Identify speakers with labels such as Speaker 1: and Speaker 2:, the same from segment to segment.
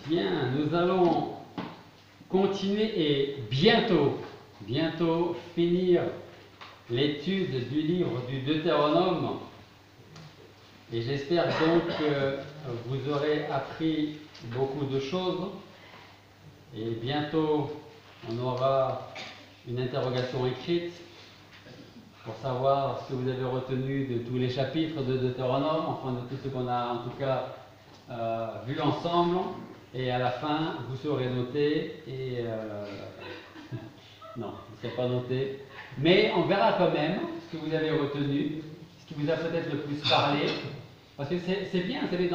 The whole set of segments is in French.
Speaker 1: Bien, nous allons continuer et bientôt finir l'étude du livre du Deutéronome. Et j'espère donc que vous aurez appris beaucoup de choses. Et bientôt, on aura une interrogation écrite pour savoir ce que vous avez retenu de tous les chapitres de Deutéronome, enfin de tout ce qu'on a en tout cas vu ensemble. Et à la fin, vous serez noté et non, vous ne serez pas noté, mais on verra quand même ce que vous avez retenu, ce qui vous a peut-être le plus parlé, parce que c'est bien, vous savez,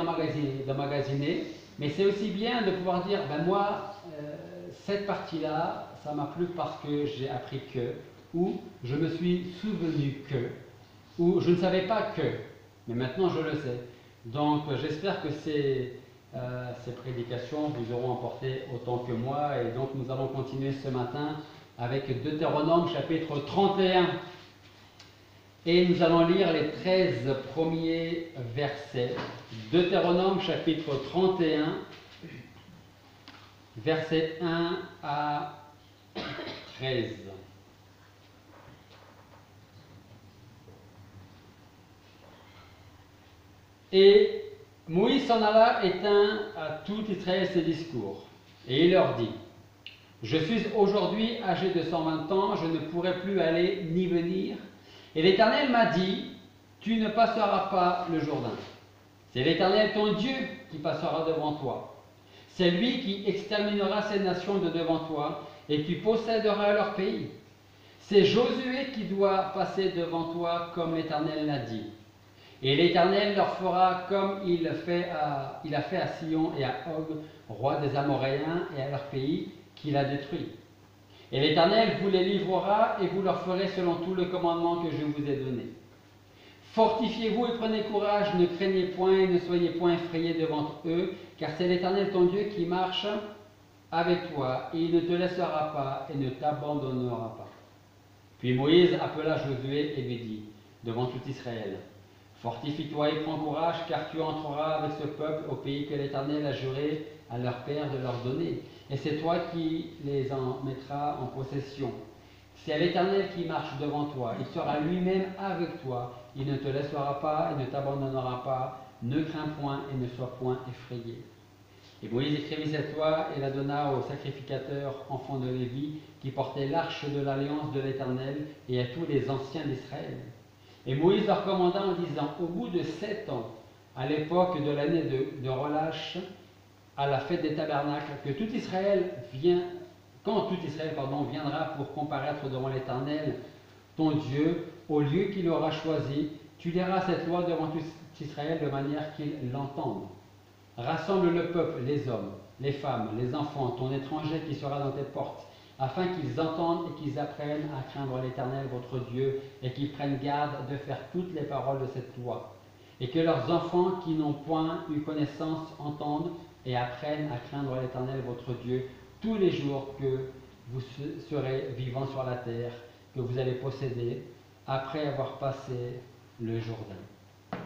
Speaker 1: d'emmagasiner, mais c'est aussi bien de pouvoir dire, ben moi, cette partie-là, ça m'a plu parce que j'ai appris que, ou je me suis souvenu que, ou je ne savais pas que, mais maintenant je le sais. Donc j'espère que ces prédications vous auront apporté autant que moi, et donc nous allons continuer ce matin avec Deutéronome chapitre 31. Et nous allons lire les 13 premiers versets. Deutéronome chapitre 31, versets 1 à 13. Et Moïse s'en alla et tint à tout Israël ses discours. Et il leur dit: je suis aujourd'hui âgé de 120 ans, je ne pourrai plus aller ni venir. Et l'Éternel m'a dit: tu ne passeras pas le Jourdain. C'est l'Éternel ton Dieu qui passera devant toi. C'est lui qui exterminera ces nations de devant toi, et tu posséderas leur pays. C'est Josué qui doit passer devant toi comme l'Éternel l'a dit. Et l'Éternel leur fera comme il a fait à Sion et à Og, roi des Amoréens, et à leur pays qu'il a détruit. Et l'Éternel vous les livrera, et vous leur ferez selon tout le commandement que je vous ai donné. Fortifiez-vous et prenez courage, ne craignez point et ne soyez point effrayés devant eux, car c'est l'Éternel ton Dieu qui marche avec toi, et il ne te laissera pas et ne t'abandonnera pas. Puis Moïse appela Josué et lui dit, devant tout Israël: fortifie-toi et prends courage, car tu entreras avec ce peuple au pays que l'Éternel a juré à leur père de leur donner. Et c'est toi qui les en mettras en possession. C'est l'Éternel qui marche devant toi. Il sera lui-même avec toi. Il ne te laissera pas et ne t'abandonnera pas. Ne crains point et ne sois point effrayé. Et Moïse écrivit cette loi et la donna aux sacrificateurs, enfants de Lévi, qui portaient l'arche de l'alliance de l'Éternel, et à tous les anciens d'Israël. Et Moïse leur commanda en disant: au bout de 7 ans, à l'époque de l'année de relâche, à la fête des tabernacles, quand tout Israël viendra pour comparaître devant l'Éternel, ton Dieu, au lieu qu'il aura choisi, tu liras cette loi devant tout Israël de manière qu'ils l'entendent. Rassemble le peuple, les hommes, les femmes, les enfants, ton étranger qui sera dans tes portes, afin qu'ils entendent et qu'ils apprennent à craindre l'Éternel votre Dieu, et qu'ils prennent garde de faire toutes les paroles de cette loi. Et que leurs enfants qui n'ont point eu connaissance entendent et apprennent à craindre l'Éternel votre Dieu tous les jours que vous serez vivants sur la terre, que vous allez posséder, après avoir passé le Jourdain.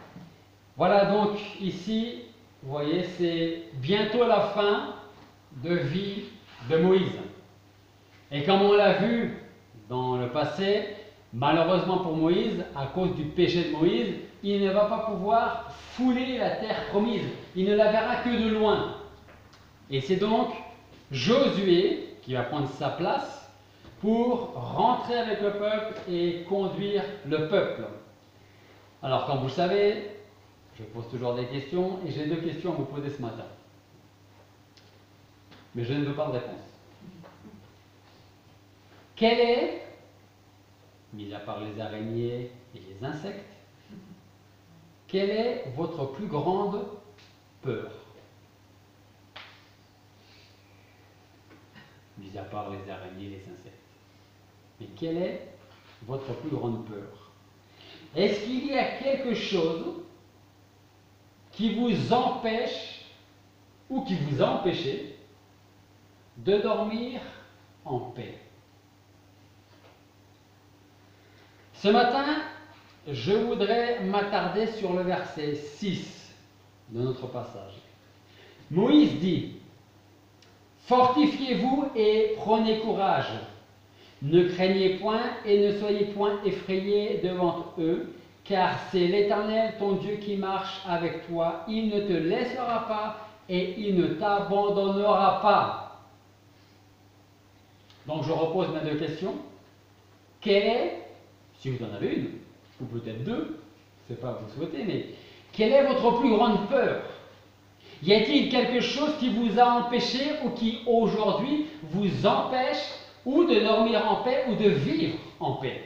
Speaker 1: Voilà donc ici, vous voyez, c'est bientôt la fin de vie de Moïse. Et comme on l'a vu dans le passé, malheureusement pour Moïse, à cause du péché de Moïse, il ne va pas pouvoir fouler la terre promise. Il ne la verra que de loin. Et c'est donc Josué qui va prendre sa place pour rentrer avec le peuple et conduire le peuple. Alors, comme vous le savez, je pose toujours des questions, et j'ai 2 questions à vous poser ce matin. Mais je ne veux pas de réponse. Quelle est, mis à part les araignées et les insectes, quelle est votre plus grande peur? Mis à part les araignées et les insectes. Mais quelle est votre plus grande peur? Est-ce qu'il y a quelque chose qui vous empêche ou qui vous a empêché de dormir en paix? Ce matin, je voudrais m'attarder sur le verset 6 de notre passage. Moïse dit: Fortifiez-vous et prenez courage. Ne craignez point et ne soyez point effrayés devant eux, car c'est l'Éternel ton Dieu qui marche avec toi. Il ne te laissera pas et il ne t'abandonnera pas. Donc je repose mes deux questions. Quelle est, si vous en avez une, ou peut-être deux, je ne sais pas, vous souhaitez, mais quelle est votre plus grande peur? Y a-t-il quelque chose qui vous a empêché ou qui aujourd'hui vous empêche ou de dormir en paix ou de vivre en paix?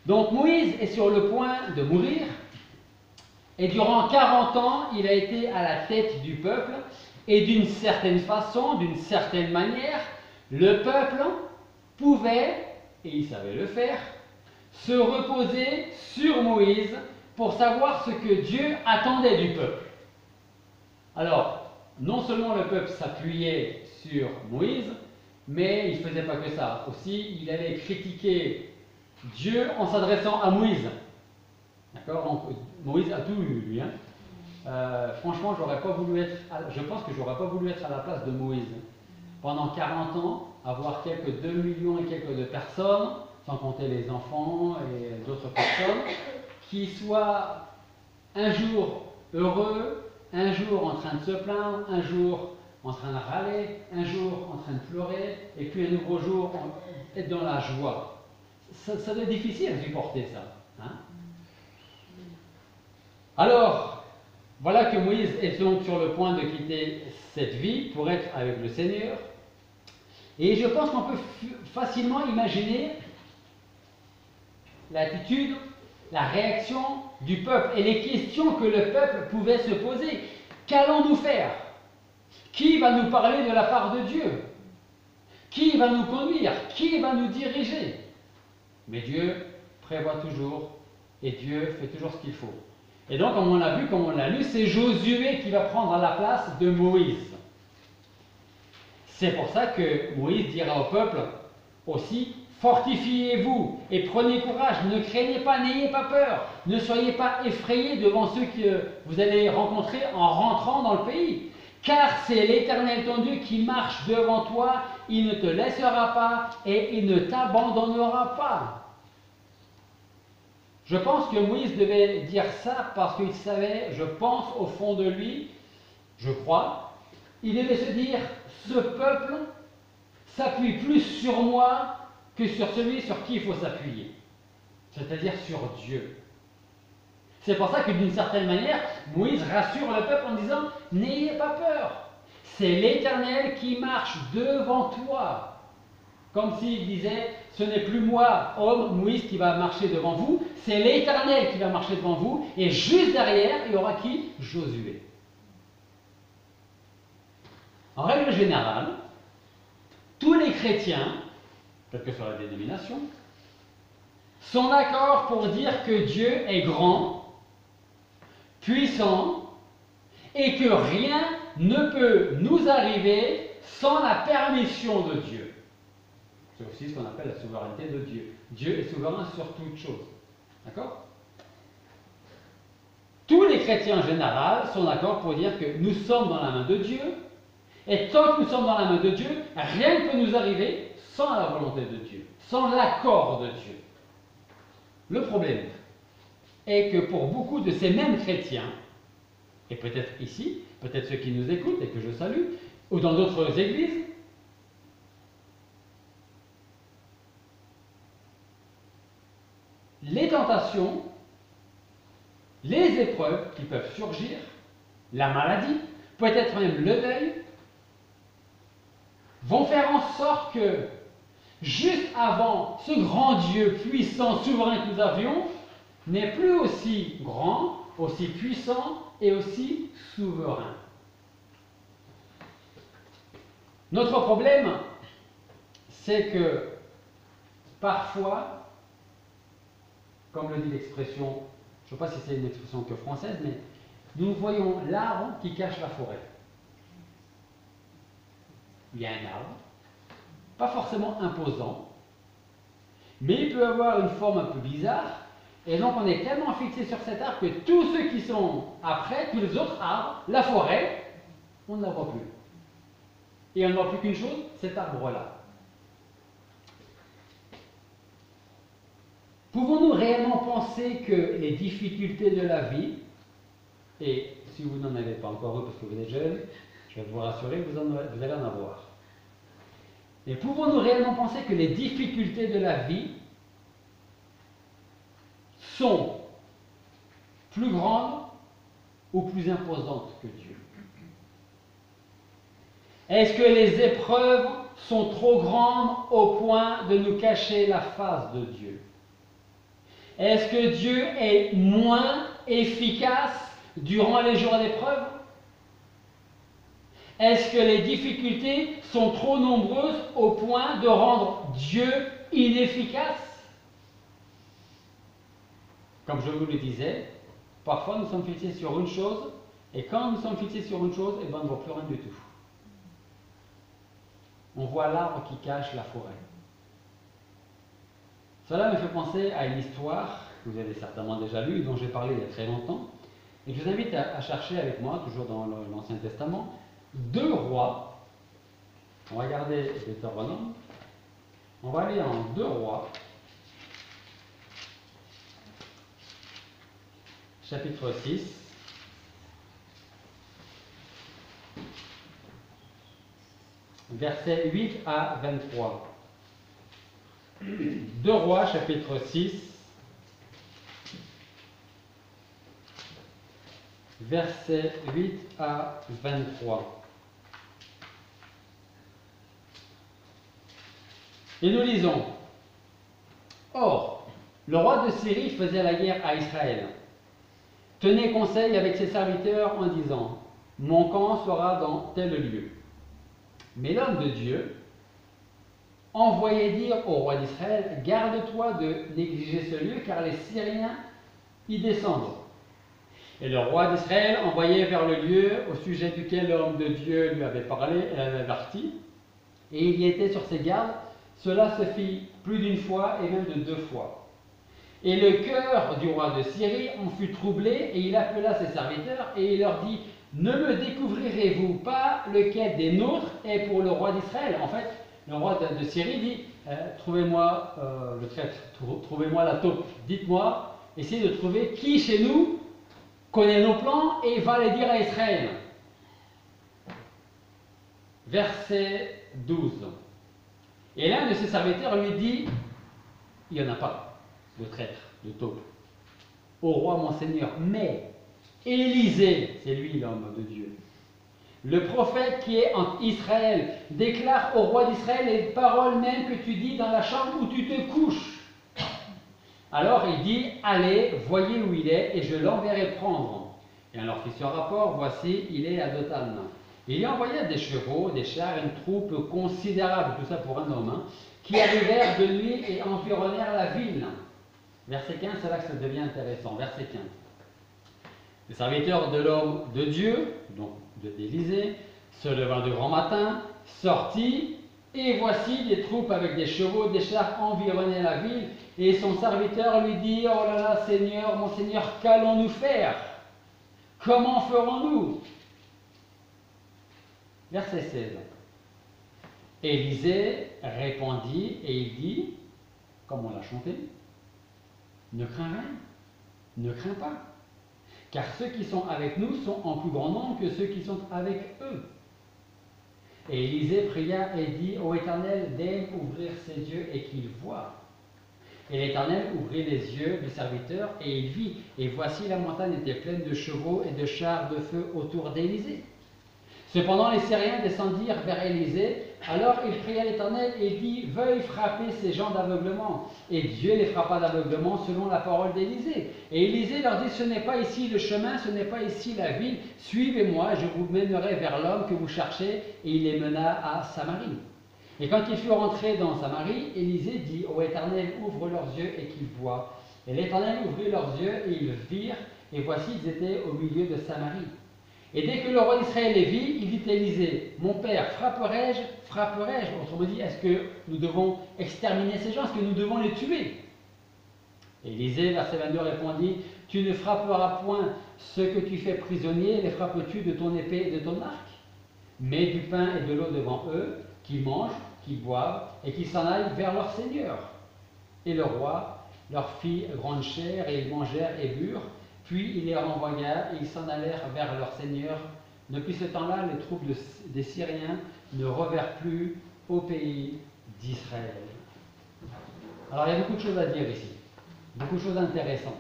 Speaker 1: Donc Moïse est sur le point de mourir et durant 40 ans il a été à la tête du peuple et d'une certaine façon, d'une certaine manière, le peuple pouvait, et il savait le faire, se reposer sur Moïse pour savoir ce que Dieu attendait du peuple. Alors, non seulement le peuple s'appuyait sur Moïse, mais il ne faisait pas que ça. Aussi, il allait critiquer Dieu en s'adressant à Moïse. D'accord? Donc, Moïse a tout eu, lui. Franchement, je pense que j'aurais pas voulu être à la place de Moïse. Pendant 40 ans, avoir quelques 2 millions et quelques de personnes, sans compter les enfants et d'autres personnes, qui soient un jour heureux, un jour en train de se plaindre, un jour en train de râler, un jour en train de pleurer, et puis un nouveau jour être dans la joie. Ça doit être difficile à supporter ça. Hein? Alors, voilà que Moïse est donc sur le point de quitter cette vie pour être avec le Seigneur. Et je pense qu'on peut facilement imaginer l'attitude, la réaction du peuple et les questions que le peuple pouvait se poser. Qu'allons-nous faire? Qui va nous parler de la part de Dieu? Qui va nous conduire? Qui va nous diriger? Mais Dieu prévoit toujours et Dieu fait toujours ce qu'il faut. Et donc, comme on l'a vu, comme on l'a lu, c'est Josué qui va prendre la place de Moïse. C'est pour ça que Moïse dira au peuple aussi: fortifiez-vous et prenez courage, ne craignez pas, n'ayez pas peur, ne soyez pas effrayés devant ceux que vous allez rencontrer en rentrant dans le pays. Car c'est l'Éternel ton Dieu qui marche devant toi, il ne te laissera pas et il ne t'abandonnera pas. Je pense que Moïse devait dire ça parce qu'il savait, je pense au fond de lui, je crois, il devait se dire: ce peuple s'appuie plus sur moi que sur celui sur qui il faut s'appuyer, c'est-à-dire sur Dieu. C'est pour ça que d'une certaine manière, Moïse rassure le peuple en disant: n'ayez pas peur, c'est l'Éternel qui marche devant toi. Comme s'il disait: ce n'est plus moi, homme, Moïse, qui va marcher devant vous, c'est l'Éternel qui va marcher devant vous, et juste derrière, il y aura qui? Josué. En règle générale, tous les chrétiens, quelle que soit la dénomination, sont d'accord pour dire que Dieu est grand, puissant, et que rien ne peut nous arriver sans la permission de Dieu. C'est aussi ce qu'on appelle la souveraineté de Dieu. Dieu est souverain sur toute chose. D'accord? Tous les chrétiens en général sont d'accord pour dire que nous sommes dans la main de Dieu, et tant que nous sommes dans la main de Dieu, rien ne peut nous arriver sans la volonté de Dieu, sans l'accord de Dieu. Le problème est que pour beaucoup de ces mêmes chrétiens, et peut-être ici, peut-être ceux qui nous écoutent et que je salue, ou dans d'autres églises, les tentations, les épreuves qui peuvent surgir, la maladie, peut-être même le deuil, vont faire en sorte que, juste avant, ce grand Dieu puissant, souverain que nous avions, n'est plus aussi grand, aussi puissant et aussi souverain. Notre problème, c'est que parfois, comme le dit l'expression, je ne sais pas si c'est une expression que française, mais nous voyons l'arbre qui cache la forêt. Il y a un arbre, pas forcément imposant, mais il peut avoir une forme un peu bizarre, et donc on est tellement fixé sur cet arbre que tous ceux qui sont après, tous les autres arbres, la forêt, on ne la voit plus. Et on ne voit plus qu'une chose, cet arbre-là. Pouvons-nous réellement penser que les difficultés de la vie, et si vous n'en avez pas encore eu parce que vous êtes jeune, je vais vous rassurer, vous allez en avoir. Et pouvons-nous réellement penser que les difficultés de la vie sont plus grandes ou plus imposantes que Dieu? Est-ce que les épreuves sont trop grandes au point de nous cacher la face de Dieu? Est-ce que Dieu est moins efficace durant les jours d'épreuve? Est-ce que les difficultés sont trop nombreuses au point de rendre Dieu inefficace? Comme je vous le disais, parfois nous sommes fixés sur une chose, et quand nous sommes fixés sur une chose, on ne voit plus rien du tout. On voit l'arbre qui cache la forêt. Cela me fait penser à une histoire que vous avez certainement déjà lue, dont j'ai parlé il y a très longtemps, et que je vous invite à chercher avec moi, toujours dans l'Ancien Testament, 2 rois. On va regarder Deutéronome. On va aller en 2 rois, chapitre 6. Versets 8 à 23. 2 rois, chapitre 6, versets 8 à 23. Et nous lisons: Or, le roi de Syrie faisait la guerre à Israël. Tenait conseil avec ses serviteurs en disant: Mon camp sera dans tel lieu. Mais l'homme de Dieu envoyait dire au roi d'Israël: Garde-toi de négliger ce lieu, car les Syriens y descendent. Et le roi d'Israël envoyait vers le lieu au sujet duquel l'homme de Dieu lui avait parlé et l'avait averti, et il y était sur ses gardes. Cela se fit plus d'une fois et même de 2 fois. Et le cœur du roi de Syrie en fut troublé, et il appela ses serviteurs, et il leur dit: Ne me découvrirez-vous pas lequel des nôtres est pour le roi d'Israël? En fait, le roi de Syrie dit: Trouvez-moi le traître, trouvez-moi la taupe, dites-moi, essayez de trouver qui chez nous connaît nos plans et va les dire à Israël. Verset 12. Et l'un de ses serviteurs lui dit: Il n'y en a pas de traître, de taupe, au roi mon seigneur, mais Élisée, c'est lui l'homme de Dieu, le prophète qui est en Israël, déclare au roi d'Israël les paroles mêmes que tu dis dans la chambre où tu te couches. Alors il dit: Allez, voyez où il est, et je l'enverrai prendre. Et on leur fit ce rapport: Voici, il est à Dothan. Il y envoya des chevaux, des chars, une troupe considérable, tout ça pour un homme, qui arrivèrent de nuit et environnèrent la ville. Verset 15, c'est là que ça devient intéressant. Verset 15. Les serviteurs de l'homme de Dieu, donc d'Élisée, se levant de grand matin, sortit, et voici des troupes avec des chevaux, des chars environnaient la ville, et son serviteur lui dit: Oh là là, Seigneur, mon Seigneur, qu'allons-nous faire? Comment ferons-nous? Verset 16. Élisée répondit et il dit, comme on l'a chanté: Ne crains rien, ne crains pas, car ceux qui sont avec nous sont en plus grand nombre que ceux qui sont avec eux. Et Élisée pria et dit: Ô Éternel, daigne ouvrir ses yeux et qu'il voie. Et l'Éternel ouvrit les yeux du serviteur, et il vit, et voici la montagne était pleine de chevaux et de chars de feu autour d'Élisée. Cependant les Syriens descendirent vers Élisée. Alors il pria l'Éternel et dit: Veuille frapper ces gens d'aveuglement. Et Dieu les frappa d'aveuglement selon la parole d'Élisée. Et Élisée leur dit: Ce n'est pas ici le chemin, ce n'est pas ici la ville. Suivez-moi, je vous mènerai vers l'homme que vous cherchez. Et il les mena à Samarie. Et quand ils furent entrés dans Samarie, Élisée dit: Ô Éternel, ouvre leurs yeux et qu'ils voient. Et l'Éternel ouvrit leurs yeux et ils virent. Et voici, ils étaient au milieu de Samarie. Et dès que le roi d'Israël les vit, il dit à Élisée: Mon père, frapperai-je? Autrement dit, est-ce que nous devons exterminer ces gens? Est-ce que nous devons les tuer? Élisée, verset 22, répondit: Tu ne frapperas point ceux que tu fais prisonniers, les frappes-tu de ton épée et de ton arc? met du pain et de l'eau devant eux, qu'ils mangent, qu'ils boivent, et qu'ils s'en aillent vers leur Seigneur. Et le roi leur fit grande chair, et ils mangèrent et burent, puis il les renvoya, et ils s'en allèrent vers leur Seigneur. Depuis ce temps-là, les troupes des Syriens ne revinrent plus au pays d'Israël. Alors il y a beaucoup de choses à dire ici, beaucoup de choses intéressantes.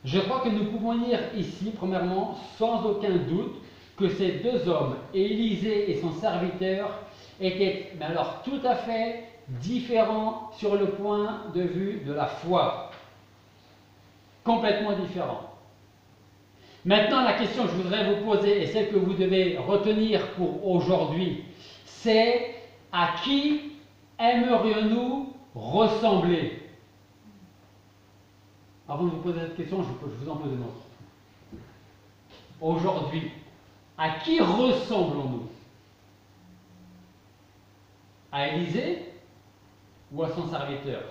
Speaker 1: Je crois que nous pouvons lire ici, premièrement, sans aucun doute, que ces deux hommes, Élisée et son serviteur, étaient mais alors tout à fait différents sur le point de vue de la foi. Complètement différents. Maintenant, la question que je voudrais vous poser, et celle que vous devez retenir pour aujourd'hui, c'est à qui aimerions-nous ressembler? Avant de vous poser cette question, je vous en pose une autre. Aujourd'hui, à qui ressemblons-nous? À Élisée ou à son serviteur?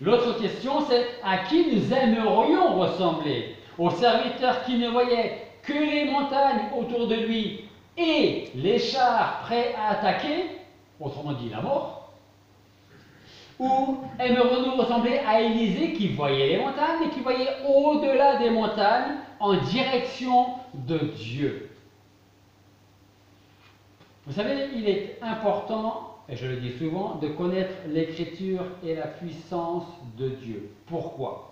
Speaker 1: L'autre question, c'est à qui nous aimerions ressembler? Au serviteur qui ne voyait que les montagnes autour de lui et les chars prêts à attaquer, autrement dit la mort? Ou aimerions-nous ressembler à Élisée qui voyait les montagnes et qui voyait au-delà des montagnes en direction de Dieu? Vous savez, il est important, et je le dis souvent, de connaître l'Écriture et la puissance de Dieu. Pourquoi?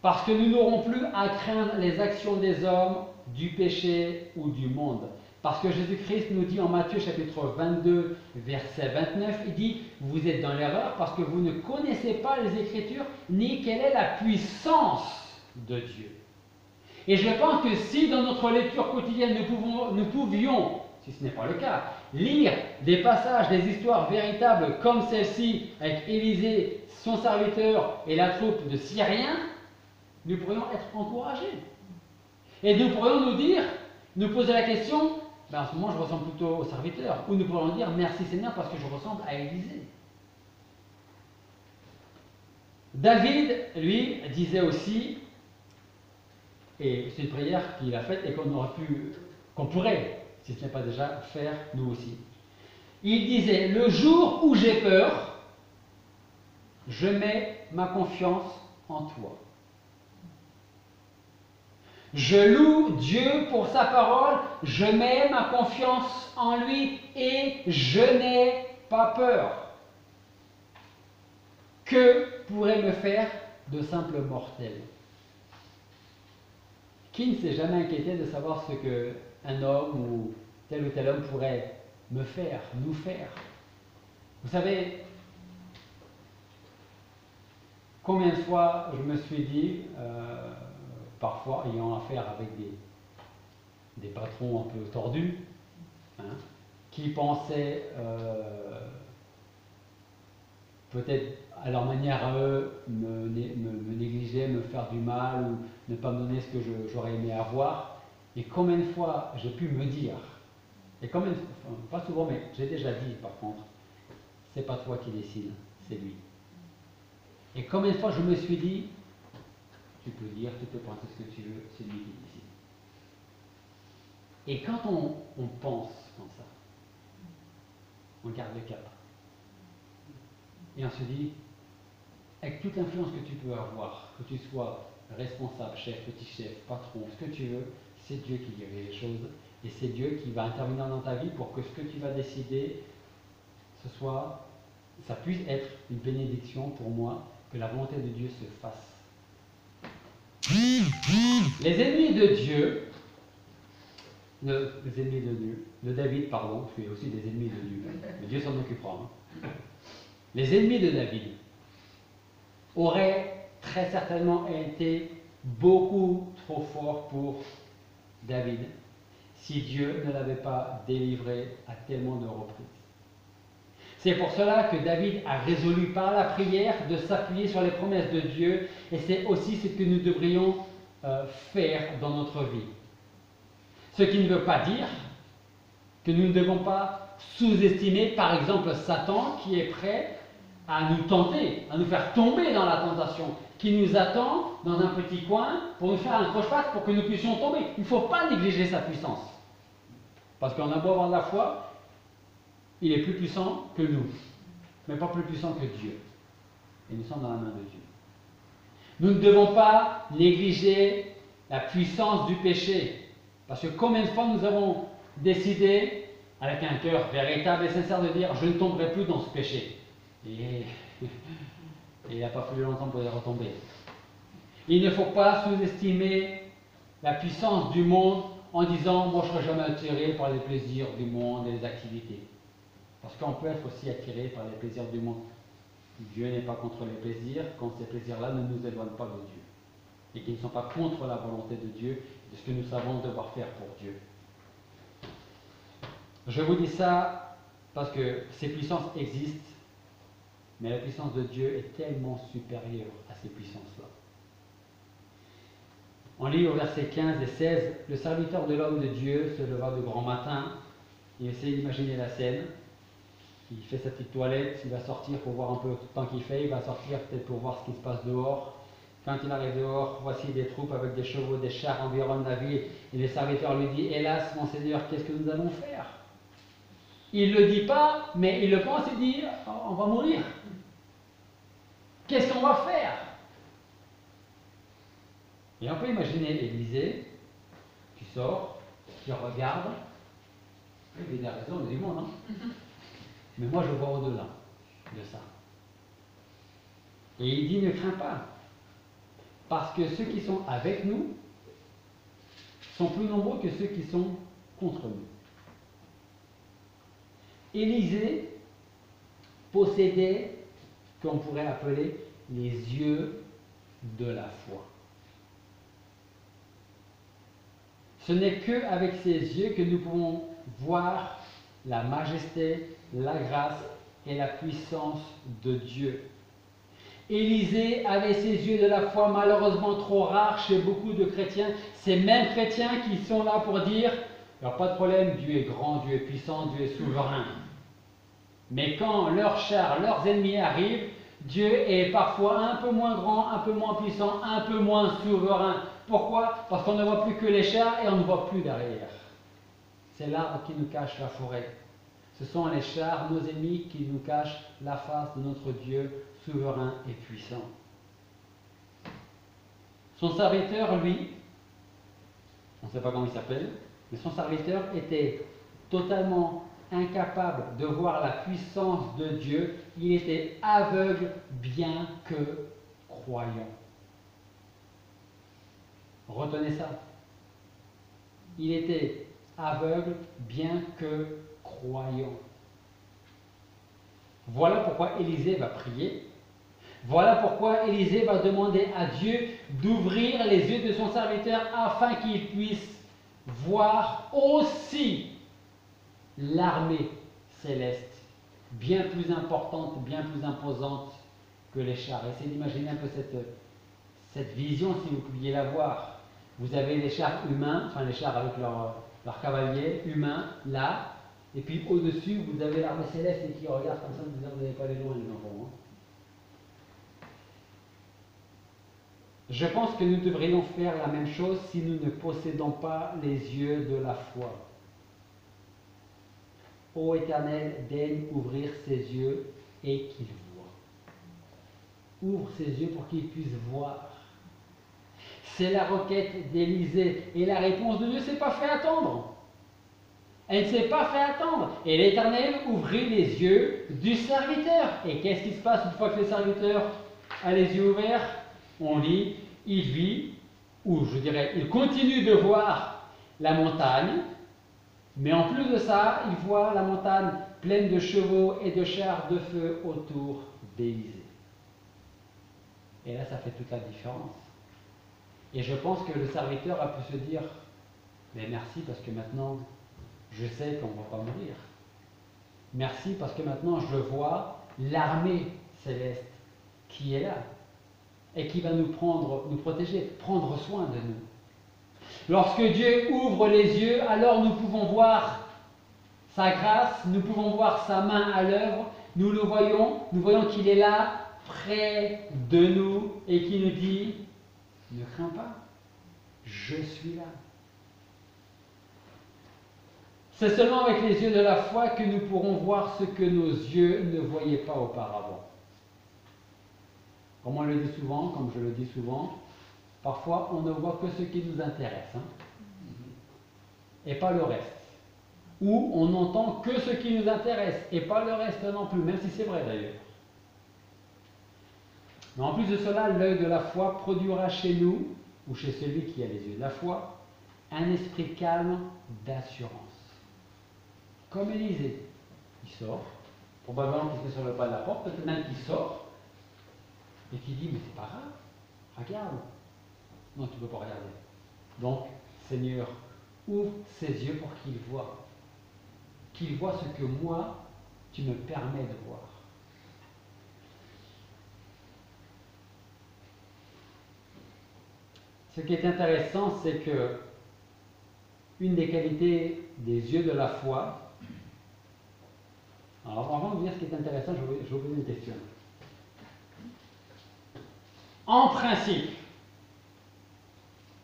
Speaker 1: Parce que nous n'aurons plus à craindre les actions des hommes, du péché ou du monde. Parce que Jésus-Christ nous dit en Matthieu chapitre 22, verset 29, il dit « Vous êtes dans l'erreur parce que vous ne connaissez pas les Écritures, ni quelle est la puissance de Dieu. » Et je pense que si dans notre lecture quotidienne nous pouvions, si ce n'est pas le cas, lire des passages, des histoires véritables comme celle-ci avec Élisée, son serviteur et la troupe de Syriens, nous pourrions être encouragés. Et nous pourrions nous poser la question, en ce moment je ressemble plutôt au serviteur, ou nous pourrions dire merci Seigneur parce que je ressemble à Élisée. David, lui, disait aussi, et c'est une prière qu'il a faite et qu'on pourrait, si ce n'est pas déjà, faire nous aussi. Il disait, le jour où j'ai peur, je mets ma confiance en toi. Je loue Dieu pour sa parole, je mets ma confiance en lui et je n'ai pas peur. Que pourrait me faire de simple mortel? Qui ne s'est jamais inquiété de savoir ce qu'un homme ou tel homme pourrait me faire, nous faire? Vous savez, combien de fois je me suis dit, parfois ayant affaire avec des patrons un peu tordus, qui pensaient peut-être à leur manière à eux me négliger, me faire du mal ou ne pas me donner ce que j'aurais aimé avoir. Et combien de fois j'ai pu me dire, et combien de fois, enfin, pas souvent, mais j'ai déjà dit par contre, c'est pas toi qui décide, c'est lui. Et combien de fois je me suis dit, tu peux dire, tu peux penser ce que tu veux, c'est lui qui décide. Et quand on pense comme ça, on garde le cap. Et on se dit, avec toute l'influence que tu peux avoir, que tu sois responsable, chef, petit chef, patron, ce que tu veux, c'est Dieu qui dirige les choses. Et c'est Dieu qui va intervenir dans ta vie pour que ce que tu vas décider, ça puisse être une bénédiction pour moi, que la volonté de Dieu se fasse. Les ennemis de Dieu, de David, pardon, je suis aussi des ennemis de Dieu, mais Dieu s'en occupera. Les ennemis de David auraient très certainement été beaucoup trop forts pour David si Dieu ne l'avait pas délivré à tellement de reprises. C'est pour cela que David a résolu par la prière de s'appuyer sur les promesses de Dieu, et c'est aussi ce que nous devrions faire dans notre vie. Ce qui ne veut pas dire que nous ne devons pas sous-estimer par exemple Satan qui est prêt à nous tenter, à nous faire tomber dans la tentation, qui nous attend dans un petit coin pour nous faire un croche-patte pour que nous puissions tomber. Il ne faut pas négliger sa puissance. Parce qu'on a beau avoir de la foi, il est plus puissant que nous, mais pas plus puissant que Dieu. Et nous sommes dans la main de Dieu. Nous ne devons pas négliger la puissance du péché. Parce que combien de fois nous avons décidé, avec un cœur véritable et sincère, de dire « je ne tomberai plus dans ce péché ». Et il n'a pas fallu longtemps pour y retomber. Il ne faut pas sous-estimer la puissance du monde en disant « moi je ne serai jamais attiré par les plaisirs du monde et les activités ». Parce qu'on peut être aussi attiré par les plaisirs du monde. Dieu n'est pas contre les plaisirs quand ces plaisirs-là ne nous éloignent pas de Dieu. Et qui ne sont pas contre la volonté de Dieu, de ce que nous savons devoir faire pour Dieu. Je vous dis ça parce que ces puissances existent, mais la puissance de Dieu est tellement supérieure à ces puissances-là. On lit au verset 15 et 16, « Le serviteur de l'homme de Dieu se leva de grand matin. » Il essaie d'imaginer la scène. Il fait sa petite toilette, il va sortir pour voir un peu le temps qu'il fait, il va sortir peut-être pour voir ce qui se passe dehors. Quand il arrive dehors, voici des troupes avec des chevaux, des chars environnent la ville, et le serviteur lui dit « Hélas, mon Seigneur, qu'est-ce que nous allons faire ?» Il ne le dit pas, mais il le pense, il dit « On va mourir. Qu'est-ce qu'on va faire ?» Et on peut imaginer Élisée qui sort, qui regarde. Il a raison, il dit « Bon, non ?» Mais moi, je vois au-delà de ça. Et il dit, ne crains pas, parce que ceux qui sont avec nous sont plus nombreux que ceux qui sont contre nous. Élisée possédait, qu'on pourrait appeler, les yeux de la foi. Ce n'est qu'avec ces yeux que nous pouvons voir la majesté, la grâce et la puissance de Dieu. Élisée avait ces yeux de la foi malheureusement trop rares chez beaucoup de chrétiens. Ces mêmes chrétiens qui sont là pour dire « il n'y a pas de problème, Dieu est grand, Dieu est puissant, Dieu est souverain ». Mais quand leurs chars, leurs ennemis arrivent, Dieu est parfois un peu moins grand, un peu moins puissant, un peu moins souverain. Pourquoi? Parce qu'on ne voit plus que les chars et on ne voit plus derrière. C'est l'arbre qui nous cache la forêt. Ce sont les chars, nos ennemis, qui nous cachent la face de notre Dieu souverain et puissant. Son serviteur, lui, on ne sait pas comment il s'appelle, mais son serviteur était totalement incapable de voir la puissance de Dieu. Il était aveugle bien que croyant. Retenez ça. Il était aveugle bien que croyant. Voilà pourquoi Élisée va prier. Voilà pourquoi Élisée va demander à Dieu d'ouvrir les yeux de son serviteur afin qu'il puisse voir aussi l'armée céleste, bien plus importante, bien plus imposante que les chars. Essayez d'imaginer un peu cette vision si vous pouviez la voir. Vous avez les chars humains, enfin les chars avec leurs cavaliers humains, là, et puis au-dessus, vous avez l'armée céleste et qui regarde comme ça, vous n'allez pas aller loin, les enfants. Je pense que nous devrions faire la même chose si nous ne possédons pas les yeux de la foi. Ô Éternel, daigne ouvrir ses yeux et qu'il voie. Ouvre ses yeux pour qu'il puisse voir. C'est la requête d'Élisée. Et la réponse de Dieu ne s'est pas fait attendre. Elle ne s'est pas fait attendre. Et l'Éternel ouvrit les yeux du serviteur. Et qu'est-ce qui se passe une fois que le serviteur a les yeux ouverts? On lit, il vit, ou je dirais, il continue de voir la montagne. Mais en plus de ça, il voit la montagne pleine de chevaux et de chars de feu autour d'Élisée. Et là, ça fait toute la différence. Et je pense que le serviteur a pu se dire, mais merci parce que maintenant, je sais qu'on ne va pas mourir. Merci parce que maintenant, je vois l'armée céleste qui est là et qui va nous protéger, prendre soin de nous. Lorsque Dieu ouvre les yeux, alors nous pouvons voir sa grâce, nous pouvons voir sa main à l'œuvre, nous le voyons, nous voyons qu'il est là, près de nous, et qui nous dit, ne crains pas, je suis là. C'est seulement avec les yeux de la foi que nous pourrons voir ce que nos yeux ne voyaient pas auparavant. Comme on le dit souvent, comme je le dis souvent, parfois on ne voit que ce qui nous intéresse, et pas le reste. Ou on n'entend que ce qui nous intéresse, et pas le reste non plus, même si c'est vrai d'ailleurs. Mais en plus de cela, l'œil de la foi produira chez nous, ou chez celui qui a les yeux de la foi, un esprit calme d'assurance. Comme Élisée, il sort, probablement qu'il se met sur le pas de la porte, peut-être même qu'il sort, et qui dit, mais c'est pas grave, regarde. Non, tu ne peux pas regarder. Donc, Seigneur, ouvre ses yeux pour qu'il voie ce que moi, tu me permets de voir. Ce qui est intéressant, c'est que une des qualités des yeux de la foi. Alors, avant de dire ce qui est intéressant, je vais vous poser une question. En principe,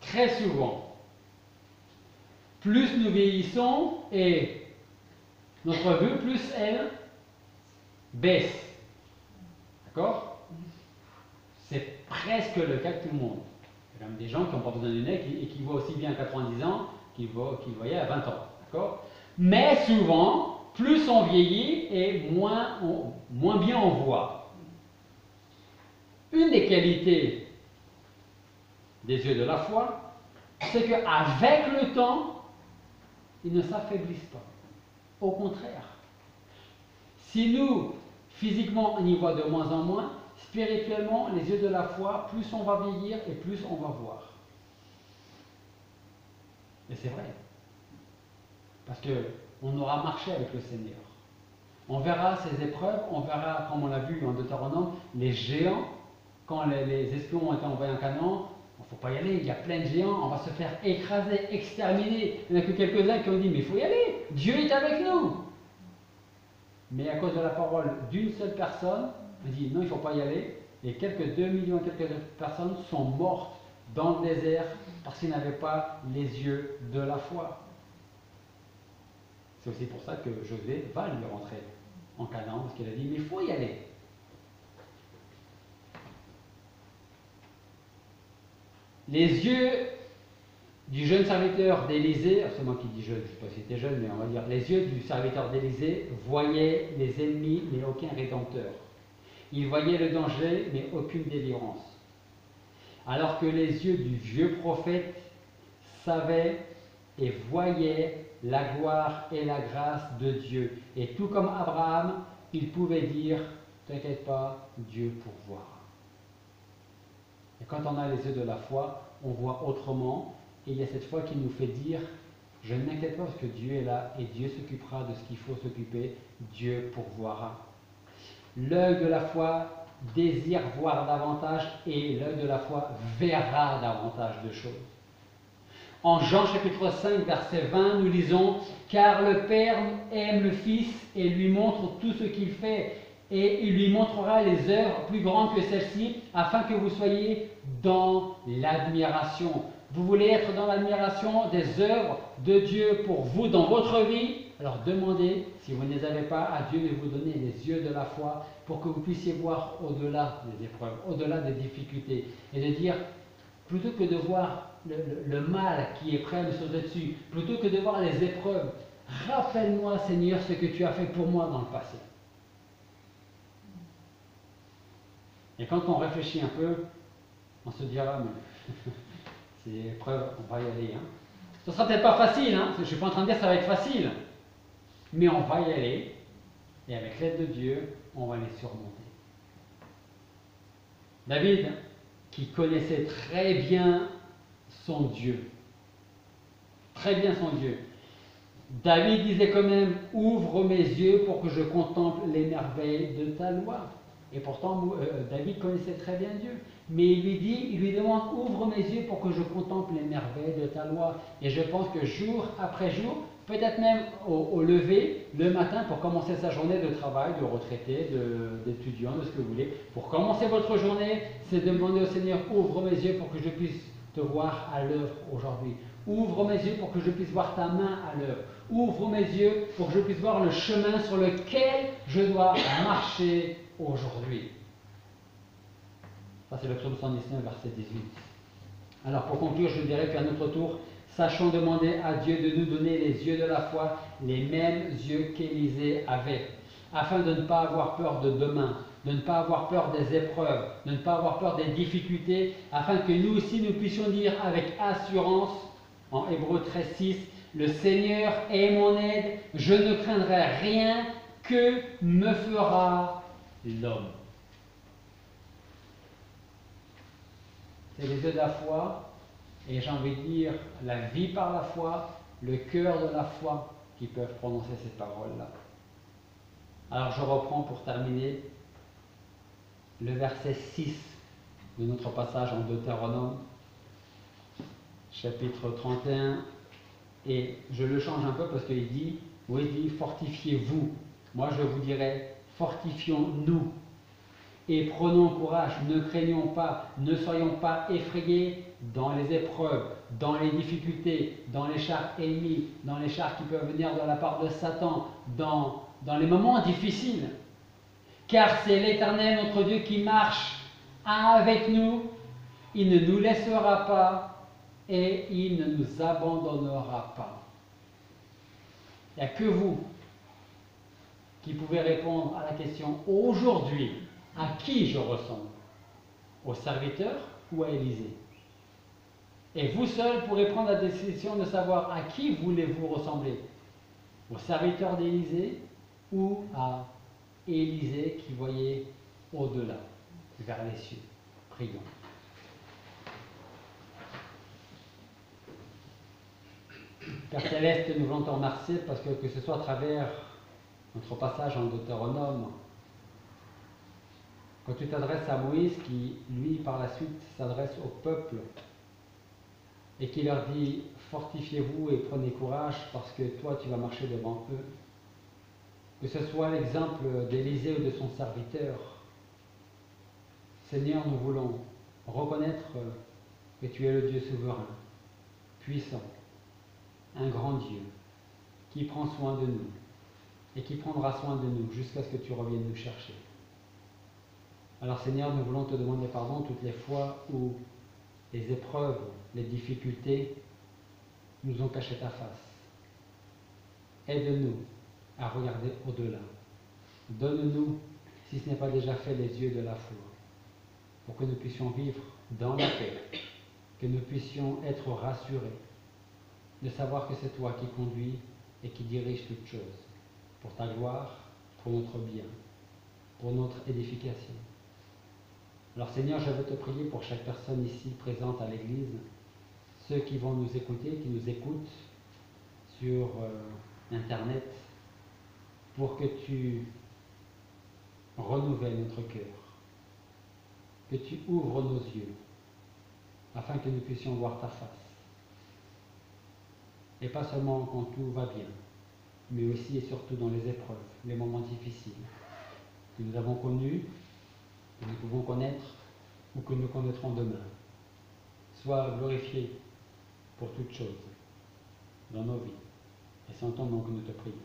Speaker 1: très souvent, plus nous vieillissons et notre vue, plus elle baisse. D'accord? C'est presque le cas de tout le monde. Il y a même des gens qui n'ont pas besoin de lunettes et qui voient aussi bien à 90 ans qu'ils voyaient à 20 ans. D'accord? Mais souvent, plus on vieillit et moins bien on voit. Une des qualités des yeux de la foi, c'est qu'avec le temps, ils ne s'affaiblissent pas. Au contraire. Si nous, physiquement, on y voit de moins en moins, spirituellement, les yeux de la foi, plus on va vieillir et plus on va voir. Et c'est vrai. Parce qu'on aura marché avec le Seigneur. On verra ces épreuves, on verra, comme on l'a vu en Deutéronome, les géants, quand les espions ont été envoyés en Canaan, il ne faut pas y aller, il y a plein de géants, on va se faire écraser, exterminer. Il n'y en a que quelques-uns qui ont dit, mais il faut y aller, Dieu est avec nous. Mais à cause de la parole d'une seule personne, on dit, non, il ne faut pas y aller. Et quelques 2 millions, quelques personnes sont mortes dans le désert parce qu'ils n'avaient pas les yeux de la foi. C'est aussi pour ça que Josué va lui rentrer en Canaan, parce qu'il a dit, mais il faut y aller. Les yeux du jeune serviteur d'Élisée, c'est moi qui dis jeune, je ne sais pas si c'était jeune, mais on va dire, les yeux du serviteur d'Élisée voyaient les ennemis, mais aucun rédempteur. Ils voyaient le danger, mais aucune délivrance. Alors que les yeux du vieux prophète savaient et voyaient la gloire et la grâce de Dieu. Et tout comme Abraham, il pouvait dire, t'inquiète pas, Dieu pourvoira. Et quand on a les yeux de la foi, on voit autrement. Et il y a cette foi qui nous fait dire, je ne m'inquiète pas parce que Dieu est là et Dieu s'occupera de ce qu'il faut s'occuper. Dieu pourvoira. L'œil de la foi désire voir davantage et l'œil de la foi verra davantage de choses. En Jean chapitre 5, verset 20, nous lisons « Car le Père aime le Fils et lui montre tout ce qu'il fait, et il lui montrera les œuvres plus grandes que celles-ci, afin que vous soyez dans l'admiration. » Vous voulez être dans l'admiration des œuvres de Dieu pour vous dans votre vie? Alors demandez, si vous ne les avez pas, à Dieu de vous donner les yeux de la foi pour que vous puissiez voir au-delà des épreuves, au-delà des difficultés. Et de dire, plutôt que de voir le mal qui est prêt à me sauter dessus, plutôt que de voir les épreuves, rappelle-moi, Seigneur, ce que tu as fait pour moi dans le passé. Et quand on réfléchit un peu, on se dira, mais ces épreuves, on va y aller. Hein. Ce ne sera peut-être pas facile, hein, je ne suis pas en train de dire que ça va être facile, mais on va y aller, et avec l'aide de Dieu, on va les surmonter. David, qui connaissait très bien son Dieu, David disait quand même, ouvre mes yeux pour que je contemple les merveilles de ta loi. Et pourtant, David connaissait très bien Dieu. Mais il lui demande, ouvre mes yeux pour que je contemple les merveilles de ta loi. Et je pense que jour après jour, peut-être même au lever le matin pour commencer sa journée de travail, de retraité, d'étudiant, de ce que vous voulez. Pour commencer votre journée, c'est demander au Seigneur, ouvre mes yeux pour que je puisse te voir à l'œuvre aujourd'hui. Ouvre mes yeux pour que je puisse voir ta main à l'œuvre. Ouvre mes yeux pour que je puisse voir le chemin sur lequel je dois marcher aujourd'hui. Ça, c'est le psaume 119, verset 18. Alors, pour conclure, je dirais qu'à notre tour, sachons demander à Dieu de nous donner les yeux de la foi, les mêmes yeux qu'Élisée avait, afin de ne pas avoir peur de demain, de ne pas avoir peur des épreuves, de ne pas avoir peur des difficultés, afin que nous aussi nous puissions dire avec assurance, en Hébreux 13:6, le Seigneur est mon aide, je ne craindrai rien, que me fera l'homme. C'est les yeux de la foi, et j'ai envie de dire la vie par la foi, le cœur de la foi qui peuvent prononcer ces paroles-là. Alors je reprends pour terminer le verset 6 de notre passage en Deutéronome, chapitre 31, et je le change un peu parce qu'il dit, fortifiez-vous. Moi je vous dirais, fortifions-nous. Et prenons courage, ne craignons pas, ne soyons pas effrayés dans les épreuves, dans les difficultés, dans les chars ennemis, dans les chars qui peuvent venir de la part de Satan, dans les moments difficiles. Car c'est l'Éternel, notre Dieu, qui marche avec nous, il ne nous laissera pas et il ne nous abandonnera pas. Il n'y a que vous qui pouvez répondre à la question aujourd'hui. À qui je ressemble? Au serviteur ou à Élisée? Et vous seul pourrez prendre la décision de savoir à qui voulez-vous ressembler? Au serviteur d'Élisée ou à Élisée qui voyait au-delà, vers les cieux? Prions. Père Céleste, nous voulons te remercier parce que ce soit à travers notre passage en Deutéronome, quand tu t'adresses à Moïse, qui, lui, par la suite, s'adresse au peuple et qui leur dit « Fortifiez-vous et prenez courage parce que toi, tu vas marcher devant eux », que ce soit l'exemple d'Élisée ou de son serviteur, Seigneur, nous voulons reconnaître que tu es le Dieu souverain, puissant, un grand Dieu, qui prend soin de nous et qui prendra soin de nous jusqu'à ce que tu reviennes nous chercher. Alors Seigneur, nous voulons te demander pardon toutes les fois où les épreuves, les difficultés nous ont caché ta face. Aide-nous à regarder au-delà. Donne-nous, si ce n'est pas déjà fait, les yeux de la foi, pour que nous puissions vivre dans la paix, que nous puissions être rassurés, de savoir que c'est toi qui conduis et qui dirige toutes choses, pour ta gloire, pour notre bien, pour notre édification. Alors Seigneur, je veux te prier pour chaque personne ici présente à l'Église, ceux qui vont nous écouter, qui nous écoutent sur Internet, pour que tu renouvelles notre cœur, que tu ouvres nos yeux, afin que nous puissions voir ta face. Et pas seulement quand tout va bien, mais aussi et surtout dans les épreuves, les moments difficiles que nous avons connus, que nous pouvons connaître ou que nous connaîtrons demain. Sois glorifié pour toutes choses dans nos vies. Et c'est en ton nom que nous te prions.